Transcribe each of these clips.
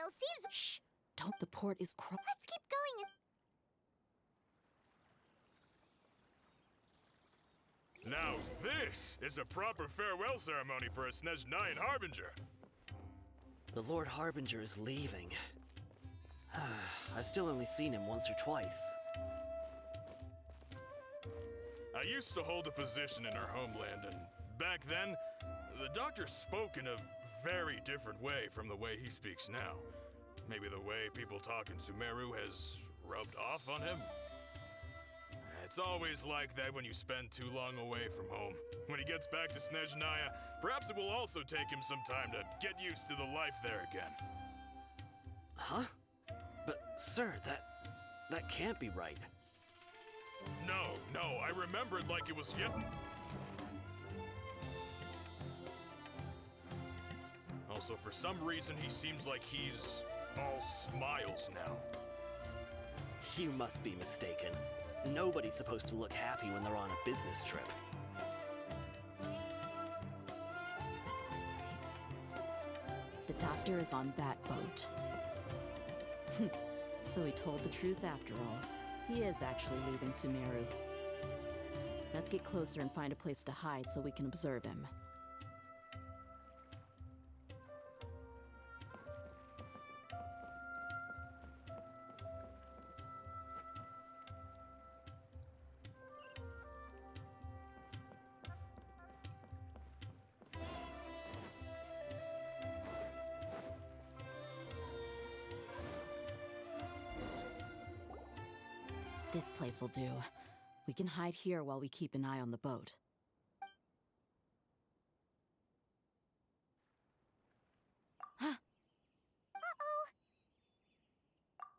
Well, seems... Shh! Don't. The port is Let's keep going. Now this is a proper farewell ceremony for a Snezhnayan Harbinger. The Lord Harbinger is leaving. I've still only seen him once or twice. I used to hold a position in her homeland, and back then, the doctor spoke in a very different way from the way he speaks now. Maybe the way people talk in Sumeru has rubbed off on him? It's always like that when you spend too long away from home. When he gets back to Snezhnaya, perhaps it will also take him some time to get used to the life there again. Huh? But, sir, that can't be right. No, I remember it like it was yet. Also, for some reason, he seems like he's all smiles now. You must be mistaken. Nobody's supposed to look happy when they're on a business trip. The doctor is on that boat. So he told the truth after all. He is actually leaving Sumeru. Let's get closer and find a place to hide so we can observe him. This place will do. We can hide here while we keep an eye on the boat. Huh? Uh-oh.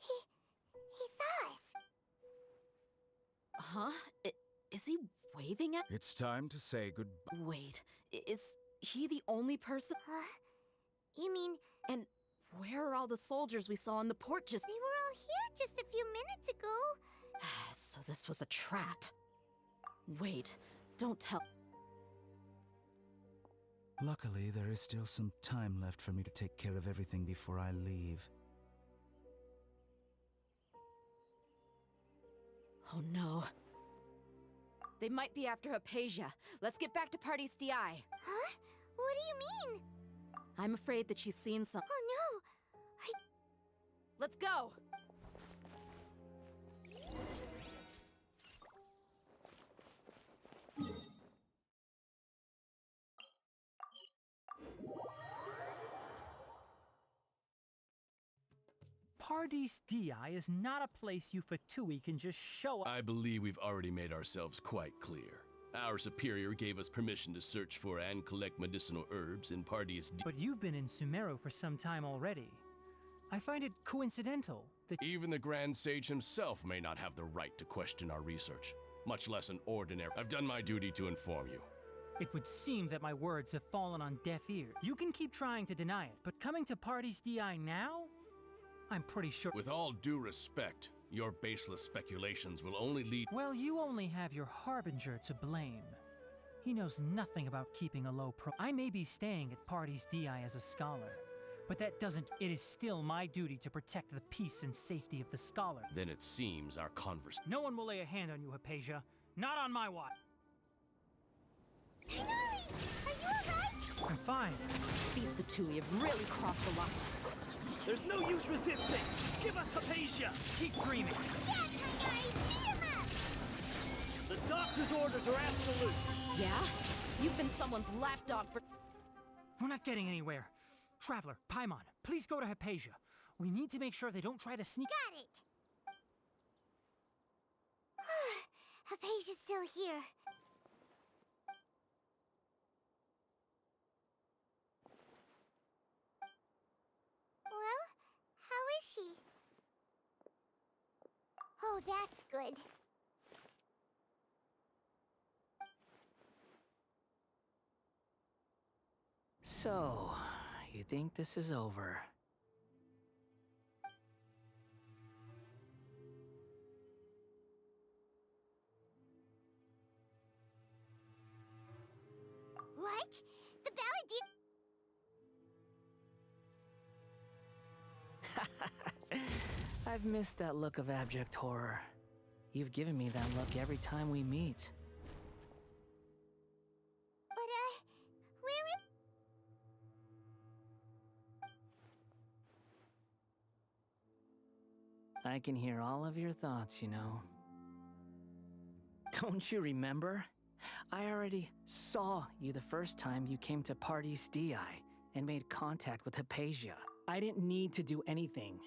He saw us. Huh? Is he waving at... It's time to say goodbye. Wait, is he the only person? You mean... And where are all the soldiers we saw in the port just... They were all here just a few minutes ago. So this was a trap. Wait, don't tell... Luckily, there is still some time left for me to take care of everything before I leave. Oh no. They might be after Hypatia. Let's get back to Party's DI. Huh? What do you mean? I'm afraid that she's seen some... Oh no! Let's go! Party's DI is not a place you Fatui can just show up. I believe we've already made ourselves quite clear. Our superior gave us permission to search for and collect medicinal herbs in Party's DI. But you've been in Sumeru for some time already. I find it coincidental that... Even the Grand Sage himself may not have the right to question our research, much less an ordinary... I've done my duty to inform you. It would seem that my words have fallen on deaf ears. You can keep trying to deny it, but coming to Party's DI now? I'm pretty sure... With all due respect, your baseless speculations will only lead... Well, you only have your Harbinger to blame. He knows nothing about keeping a low pro... I may be staying at Party's DI as a scholar, but that doesn't... It is still my duty to protect the peace and safety of the scholar. Then it seems our conversation... No one will lay a hand on you, Hypatia. Not on my watch. Hinari! Are you alright? I'm fine. These Fatui have really crossed the line. There's no use resisting! Give us Hypatia! Keep dreaming! Yes, Hinari! Beat him up! The doctor's orders are absolute! Yeah? You've been someone's lapdog for... We're not getting anywhere. Traveler, Paimon, please go to Hypatia. We need to make sure they don't try to sneak... Got it! Hypatia's still here. Well, how is she? Oh, that's good. So, you think this is over? What? The ballet I've missed that look of abject horror. You've given me that look every time we meet. But, where is... I can hear all of your thoughts, you know. Don't you remember? I already saw you the first time you came to Party's DI and made contact with Hypatia. I didn't need to do anything.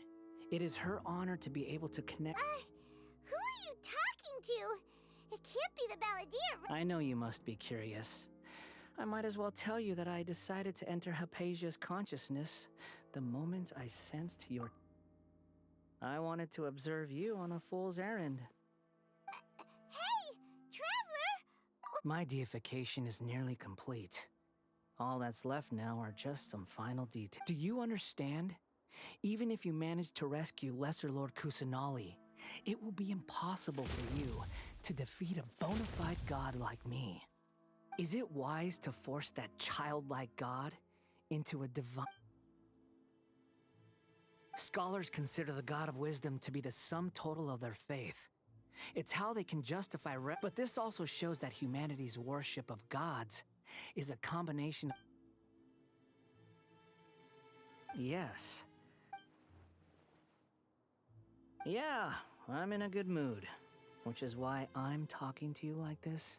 It is her honor to be able to connect. Who are you talking to? It can't be the balladeer. I know you must be curious. I might as well tell you that I decided to enter Hypatia's consciousness the moment I sensed your... I wanted to observe you on a fool's errand. Hey, Traveler! My deification is nearly complete. All that's left now are just some final details. Do you understand? Even if you manage to rescue Lesser Lord Kusanali, it will be impossible for you to defeat a bona fide god like me. Is it wise to force that childlike god into a divine... Scholars consider the god of wisdom to be the sum total of their faith. It's how they can justify but this also shows that humanity's worship of gods is a combination of... Yes. Yeah, I'm in a good mood, which is why I'm talking to you like this.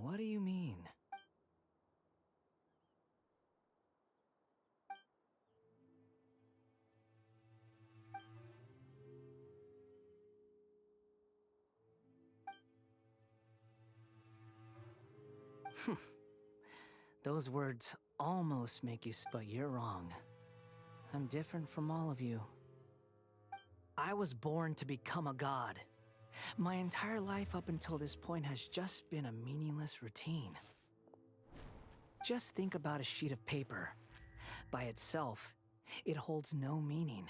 What do you mean? Those words almost make you... But you're wrong. I'm different from all of you. I was born to become a god. My entire life up until this point has just been a meaningless routine. Just think about a sheet of paper. By itself, it holds no meaning.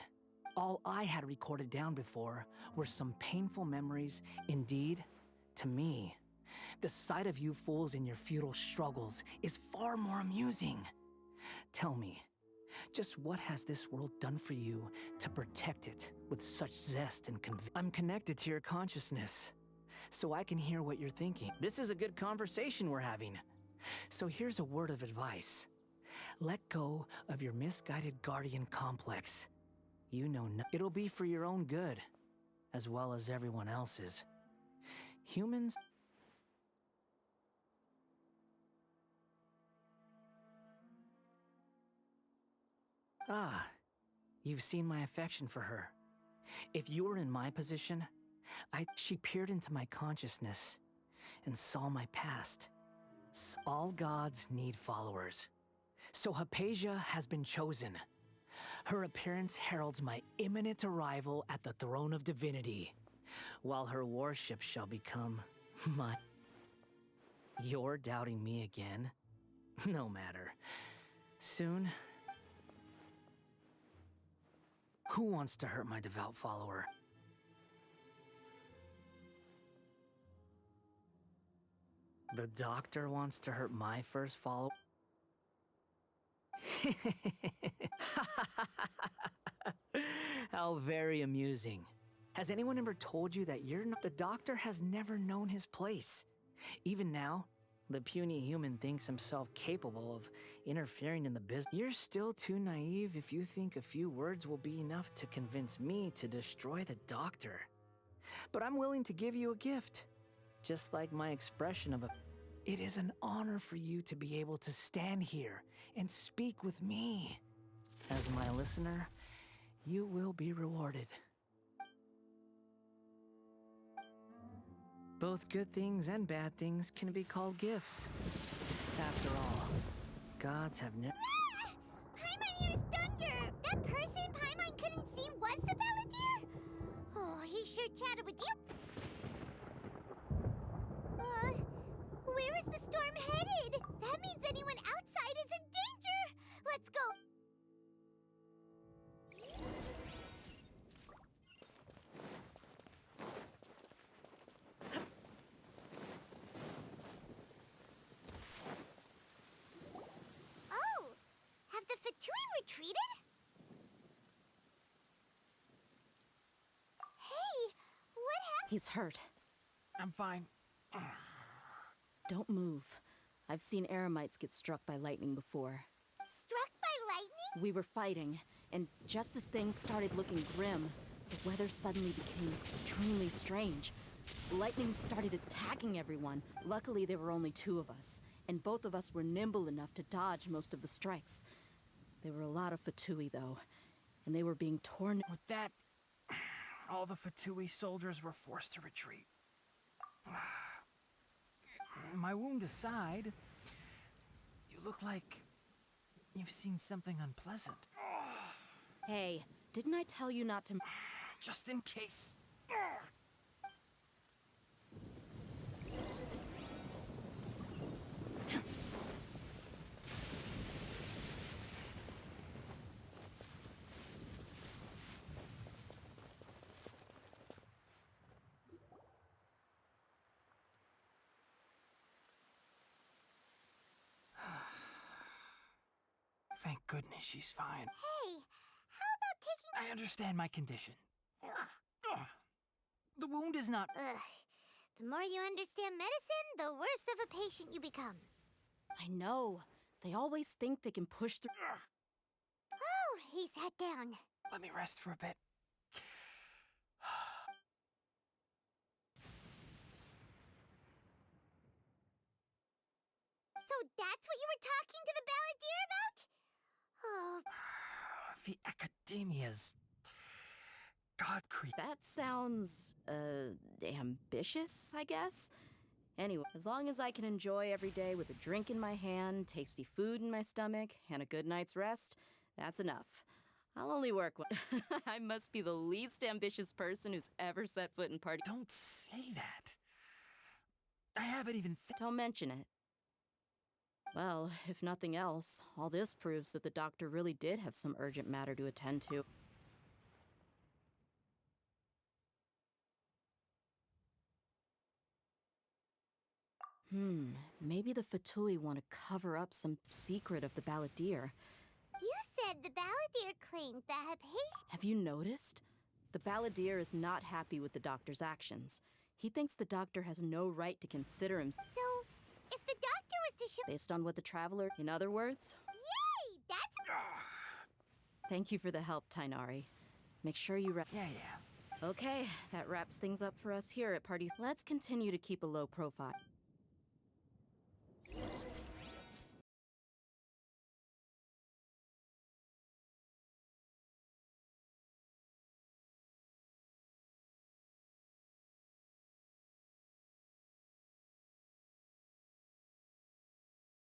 All I had recorded down before were some painful memories. Indeed, to me, the sight of you fools in your futile struggles is far more amusing. Tell me, just what has this world done for you to protect it with such zest and I'm connected to your consciousness, so I can hear what you're thinking. This is a good conversation we're having. So here's a word of advice. Let go of your misguided guardian complex. You know it'll be for your own good, as well as everyone else's. Humans... Ah, you've seen my affection for her. If you were in my position, she peered into my consciousness and saw my past. All gods need followers. So Hypatia has been chosen. Her appearance heralds my imminent arrival at the throne of divinity, while her worship shall become my... You're doubting me again? No matter. Soon... Who wants to hurt my devout follower? The doctor wants to hurt my first follower? How very amusing. Has anyone ever told you that you're not... The doctor has never known his place. Even now, the puny human thinks himself capable of interfering in the business. You're still too naive if you think a few words will be enough to convince me to destroy the doctor. But I'm willing to give you a gift. Just like my expression of a... It is an honor for you to be able to stand here and speak with me. As my listener, you will be rewarded. Both good things and bad things can be called gifts. After all, gods have never... Ah! Paimon hears thunder! That person Paimon couldn't see was the balladeer? Oh, he sure chatted with you. Where is the storm headed? That means anyone outside is in danger! Let's go! Oh! Have the Fatui retreated? He's hurt. I'm fine. Don't move. I've seen eremites get struck by lightning before. Struck by lightning? We were fighting, and just as things started looking grim, the weather suddenly became extremely strange. Lightning started attacking everyone. Luckily, there were only two of us, and both of us were nimble enough to dodge most of the strikes. There were a lot of Fatui, though, and they were being torn. With that, all the Fatui soldiers were forced to retreat. My wound aside, you look like you've seen something unpleasant. Hey, didn't I tell you not to... Just in case. Thank goodness she's fine. Hey, how about taking... I understand my condition. The wound is not... Ugh. The more you understand medicine, the worse of a patient you become. I know. They always think they can push through... Oh, he sat down. Let me rest for a bit. So that's what you were talking to the balladeer about? Oh, The Academia's... God creep. That sounds, ambitious, I guess? Anyway, as long as I can enjoy every day with a drink in my hand, tasty food in my stomach, and a good night's rest, that's enough. I'll only work one. I must be the least ambitious person who's ever set foot in party. Don't say that. I haven't even... Don't mention it. Well, if nothing else, all this proves that the doctor really did have some urgent matter to attend to. Maybe the Fatui want to cover up some secret of the balladeer. you said the balladeer claimed that a patient... Have you noticed? The balladeer is not happy with the doctor's actions. He thinks the doctor has no right to consider him So, if the doctor was to show... based on what the traveler... In other words, Yay! That's... thank you for the help, Tainari. Make sure you Yeah. Okay, that wraps things up for us here at Parties. Let's continue to keep a low profile.